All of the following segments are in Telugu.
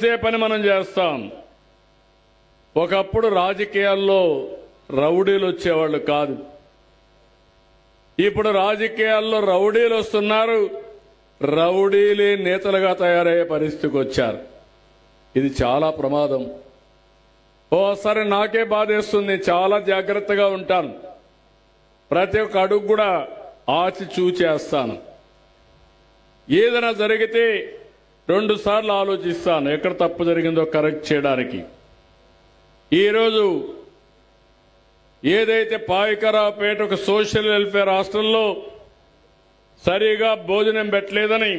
చేసే పని మనం చేస్తాం. ఒకప్పుడు రాజకీయాల్లో రౌడీలు వచ్చేవాళ్ళు కాదు. ఇప్పుడు రాజకీయాల్లో రౌడీలు వస్తున్నారు. రౌడీలే నేతలుగా తయారయ్యే పరిస్థితికి వచ్చారు. ఇది చాలా ప్రమాదం. ఓసారి నాకే బాధేస్తుంది. చాలా జాగ్రత్తగా ఉంటాను. ప్రతి ఒక్క అడుగు కూడా ఆచి చూచేస్తాను. ఏదైనా జరిగితే 2 సార్లు ఆలోచిస్తాను, ఎక్కడ తప్పు జరిగిందో కరెక్ట్ చేయడానికి. ఈరోజు ఏదైతే పాయకరావుపేట ఒక సోషల్ వెల్ఫేర్ హాస్టల్లో సరిగా భోజనం పెట్టలేదని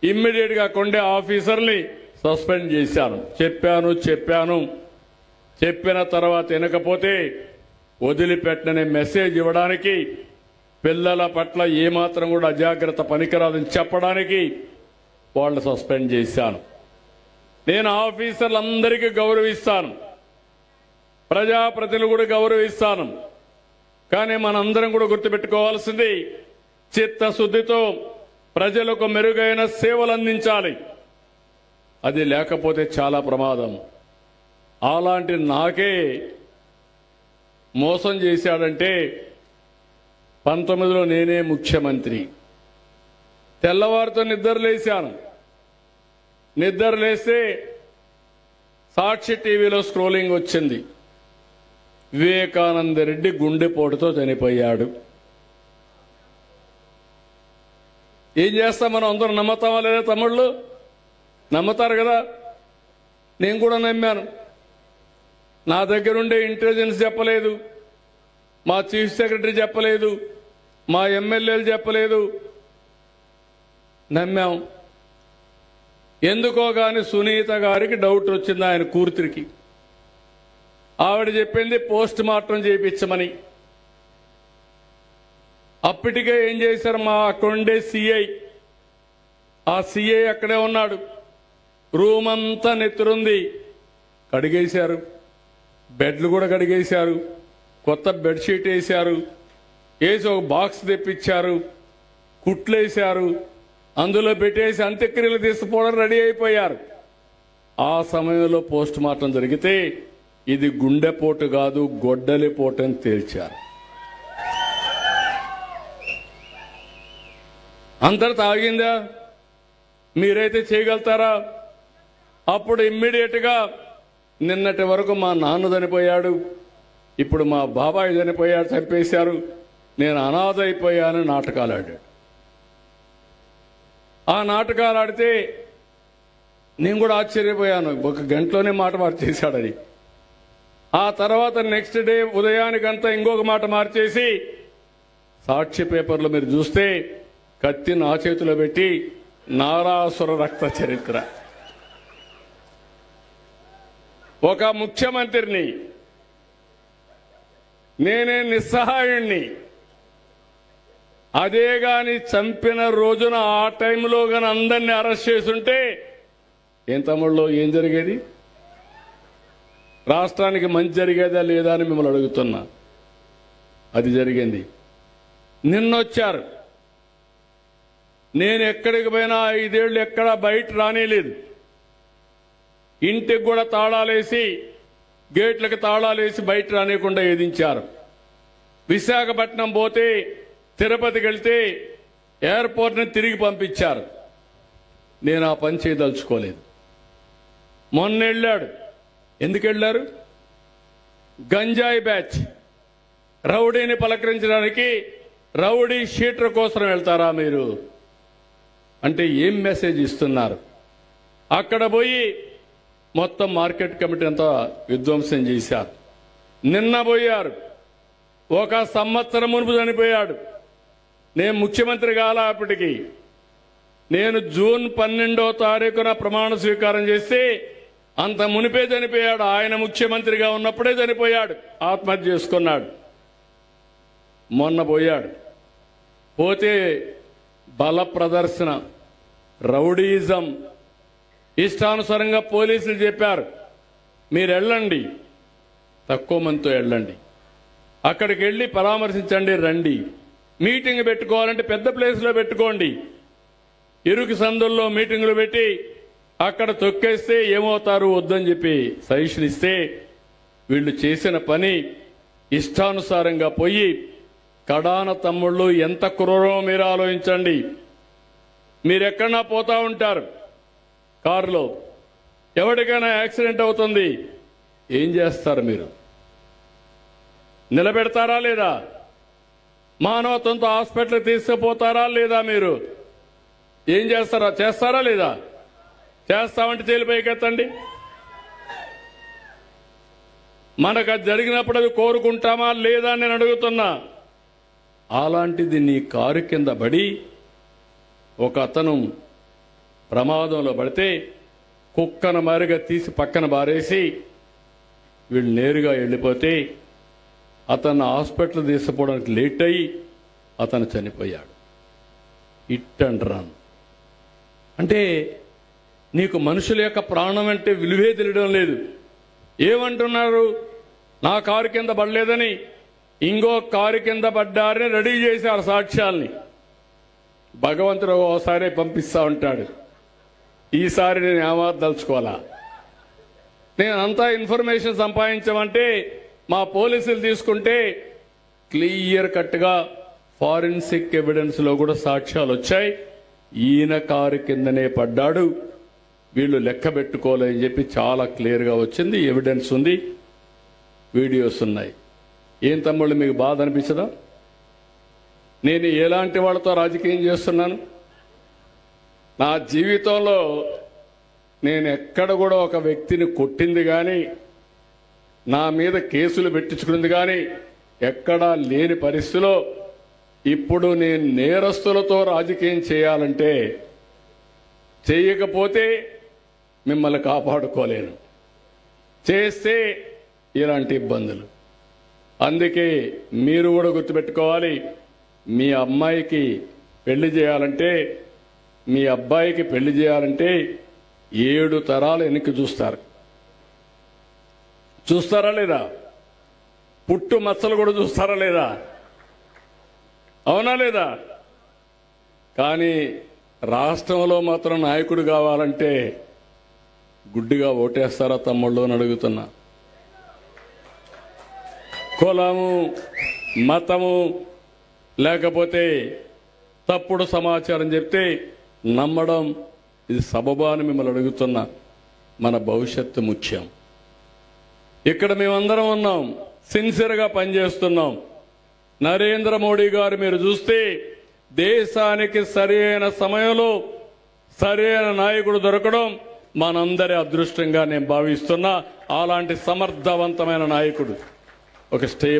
ఇమ్మీడియట్ గా కొండే ఆఫీసర్ని సస్పెండ్ చేశాను. చెప్పిన తర్వాత వినకపోతే వదిలిపెట్టనే మెసేజ్ ఇవ్వడానికి, పిల్లల పట్ల ఏమాత్రం కూడా అజాగ్రత్త పనికిరాదని చెప్పడానికి వాళ్ళు సస్పెండ్ చేశాను. నేను ఆఫీసర్లందరికీ గౌరవిస్తాను, ప్రజాప్రతినిధులు కూడా గౌరవిస్తాను. కానీ మనందరం కూడా గుర్తుపెట్టుకోవాల్సింది, చిత్తశుద్ధితో ప్రజలకు మెరుగైన సేవలు అందించాలి. అది లేకపోతే చాలా ప్రమాదం. అలాంటి నాకే మోసం చేశాడంటే 19లో నేనే ముఖ్యమంత్రి. తెల్లవారితో నిద్రలేశాను. నిద్రలేస్తే సాక్షి టీవీలో స్క్రోలింగ్ వచ్చింది. వివేకానంద రెడ్డి గుండెపోటుతో చనిపోయాడు. ఏం చేస్తాం మనం? అందరూ నమ్ముతామా లేదా? తమ్ముళ్ళు నమ్ముతారు కదా. నేను కూడా నమ్మాను. నా దగ్గరుండే ఇంటెలిజెన్స్ చెప్పలేదు, మా చీఫ్ సెక్రటరీ చెప్పలేదు, మా ఎమ్మెల్యేలు చెప్పలేదు. నమ్మాం. ఎందుకో గాని సునీత గారికి డౌట్ వచ్చింది, ఆయన కూతురికి. ఆవిడ చెప్పింది పోస్ట్ మార్టం చేయించమని. అప్పటికే ఏం చేశారు, మా కొండే సిఐ, ఆ సిఐ అక్కడే ఉన్నాడు. రూమ్ అంతా నెత్తురుంది. కడిగేశారు, బెడ్లు కూడా కడిగేశారు, కొత్త బెడ్షీట్ వేశారు, వేసి ఒక బాక్స్ తెప్పించారు, కుట్లేశారు, అందులో పెట్టేసి అంత్యక్రియలు తీసుకుపోవడం రెడీ అయిపోయారు. ఆ సమయంలో పోస్ట్ మార్టం జరిగితే ఇది గుండెపోటు కాదు, గొడ్డలిపోటు అని తేల్చారు. అంతటా ఆగిందా? మీరైతే చేయగలుగుతారా? అప్పుడు ఇమ్మీడియట్ గా నిన్నటి వరకు మా నాన్న చనిపోయాడు, ఇప్పుడు మా బాబాయ్ చనిపోయాడు, చంపేశారు, నేను అనాథ అయిపోయాను నాటకాలు ఆడాడు. ఆ నాటకాలు ఆడితే నేను కూడా ఆశ్చర్యపోయాను, 1 గంటలోనే మాట మార్చేశాడని. ఆ తర్వాత నెక్స్ట్ డే ఉదయానికంతా ఇంకొక మాట మార్చేసి, సాక్షి పేపర్లో మీరు చూస్తే కత్తి నా చేతిలో పెట్టి నారాసుర రక్త చరిత్ర. ఒక ముఖ్యమంత్రిని, నేనే నిస్సహాయుణ్ణి. అదే గాని చంపిన రోజున ఆ టైంలో గాని అందరినీ అరెస్ట్ చేసుంటే ఏం తమ్ముళ్ళు ఏం జరిగేది? రాష్ట్రానికి మంచి జరిగేదా లేదా అని మిమ్మల్ని అడుగుతున్నా. అది జరిగింది. నిన్నొచ్చారు. నేను ఎక్కడికి పోయినా 5 ఏళ్లు ఎక్కడా బయట రానేలేదు. ఇంటికి కూడా తాళాలేసి, గేట్లకు తాళాలేసి బయట రానియకుండా ఎదించారు. విశాఖపట్నం పోతే, తిరుపతికి వెళ్తే ఎయిర్పోర్ట్ని తిరిగి పంపించారు. నేను ఆ పని చేయదలుచుకోలేదు. మొన్న వెళ్ళాడు. ఎందుకు వెళ్ళారు? గంజాయి బ్యాచ్, రౌడీని పలకరించడానికి రౌడీ షీటర్ కోసం వెళ్తారా మీరు అంటే ఏం మెసేజ్ ఇస్తున్నారు? అక్కడ పోయి మొత్తం మార్కెట్ కమిటీ అంతా విధ్వంసం చేశారు. నిన్న పోయారు. 1 సంవత్సరం మునుపు చనిపోయాడు. నేను ముఖ్యమంత్రి కాలా అప్పటికి. నేను జూన్ 12వ తారీఖున ప్రమాణ స్వీకారం చేస్తే అంత మునిపే చనిపోయాడు. ఆయన ముఖ్యమంత్రిగా ఉన్నప్పుడే చనిపోయాడు, ఆత్మహత్య చేసుకున్నాడు. మొన్న పోయాడు. పోతే బల ప్రదర్శన, రౌడీయిజం, ఇష్టానుసారంగా పోలీసులు చెప్పారు, మీరు వెళ్ళండి, తక్కువ మందితో వెళ్ళండి, అక్కడికి వెళ్ళి పరామర్శించండి, రండి. మీటింగ్ పెట్టుకోవాలంటే పెద్ద ప్లేస్లో పెట్టుకోండి. ఇరుకు సందుల్లో మీటింగులు పెట్టి అక్కడ తొక్కేస్తే ఏమవుతారు వద్దని చెప్పి సజెషన్ ఇస్తే వీళ్ళు చేసిన పని ఇష్టానుసారంగా పోయి కడాన తమ్ముళ్ళు ఎంత క్రూరమో మీరు ఆలోచించండి. మీరెక్కడన్నా పోతా ఉంటారు కారులో, ఎవరికైనా యాక్సిడెంట్ అవుతుంది, ఏం చేస్తారు మీరు? నిలబెడతారా లేదా? మానవత్వంతో హాస్పిటల్కి తీసుకుపోతారా లేదా? మీరు ఏం చేస్తారా? చేస్తారా లేదా? చేస్తామంటే చేలిపైకెత్తండి. మనకు అది జరిగినప్పుడు అది కోరుకుంటామా లేదా అని నేను అడుగుతున్నా. అలాంటిది నీ కారు కింద పడి ఒక అతను ప్రమాదంలో పడితే కుక్కను మారిగా తీసి పక్కన బారేసి వీళ్ళు నేరుగా వెళ్ళిపోతే అతను హాస్పిటల్ తీసుకుపోవడానికి లేట్ అయ్యి అతను చనిపోయాడు. Hit and run. అంటే నీకు మనుషుల యొక్క ప్రాణం అంటే విలువే తెలియడం లేదు. ఏమంటున్నారు? నా కారు కింద పడలేదని ఇంకో కారు కింద పడ్డారని రెడీ చేశారు సాక్ష్యాల్ని. భగవంతుడు ఓసారి పంపిస్తా ఉంటాడు. ఈసారి నేను ఏమాదలుచుకోవాలా? నేను అంతా ఇన్ఫర్మేషన్ సంపాదించమంటే మా పోలీసులు తీసుకుంటే క్లియర్ కట్గా ఫారెన్సిక్ ఎవిడెన్స్ లో కూడా సాక్ష్యాలు వచ్చాయి. ఈయన కారు కిందనే పడ్డాడు, వీళ్ళు లెక్క పెట్టుకోలేని చెప్పి చాలా క్లియర్గా వచ్చింది. ఎవిడెన్స్ ఉంది, వీడియోస్ ఉన్నాయి. ఏం తమ్ముళ్ళు మీకు బాధ అనిపించదా? నేను ఎలాంటి వాళ్ళతో రాజకీయం చేస్తున్నాను? నా జీవితంలో నేను ఎక్కడ కూడా ఒక వ్యక్తిని కొట్టింది కానీ, నా మీద కేసులు పెట్టించుకున్నది కానీ ఎక్కడా లేని పరిస్థితిలో ఇప్పుడు నేను నేరస్తులతో రాజకీయం చేయాలంటే చేయకపోతే మిమ్మల్ని కాపాడుకోలేను, చేస్తే ఇలాంటి ఇబ్బందులు. అందుకే మీరు కూడా గుర్తుపెట్టుకోవాలి. మీ అమ్మాయికి పెళ్లి చేయాలంటే, మీ అబ్బాయికి పెళ్లి చేయాలంటే 7 తరాలు వెనక్కి చూస్తారు. చూస్తారా లేదా? పుట్టు మచ్చలు కూడా చూస్తారా లేదా? అవునా లేదా? కానీ రాష్ట్రంలో మాత్రం నాయకుడు కావాలంటే గుడ్డిగా ఓటేస్తారా తమ్ముళ్ళు అని అడుగుతున్నా. కులము, మతము లేకపోతే తప్పుడు సమాచారం చెప్తే నమ్మడం ఇది సబబా అని మిమ్మల్ని అడుగుతున్నా. మన భవిష్యత్తు ముఖ్యం. ఇక్కడ మేమందరం ఉన్నాం, సిన్సియర్గా పనిచేస్తున్నాం. నరేంద్ర మోడీ గారు మీరు చూస్తే దేశానికి సరైన సమయంలో సరైన నాయకుడు దొరకడం మనందరి అదృష్టంగా నేను భావిస్తున్నా. అలాంటి సమర్థవంతమైన నాయకుడు, ఒక స్టేబుల్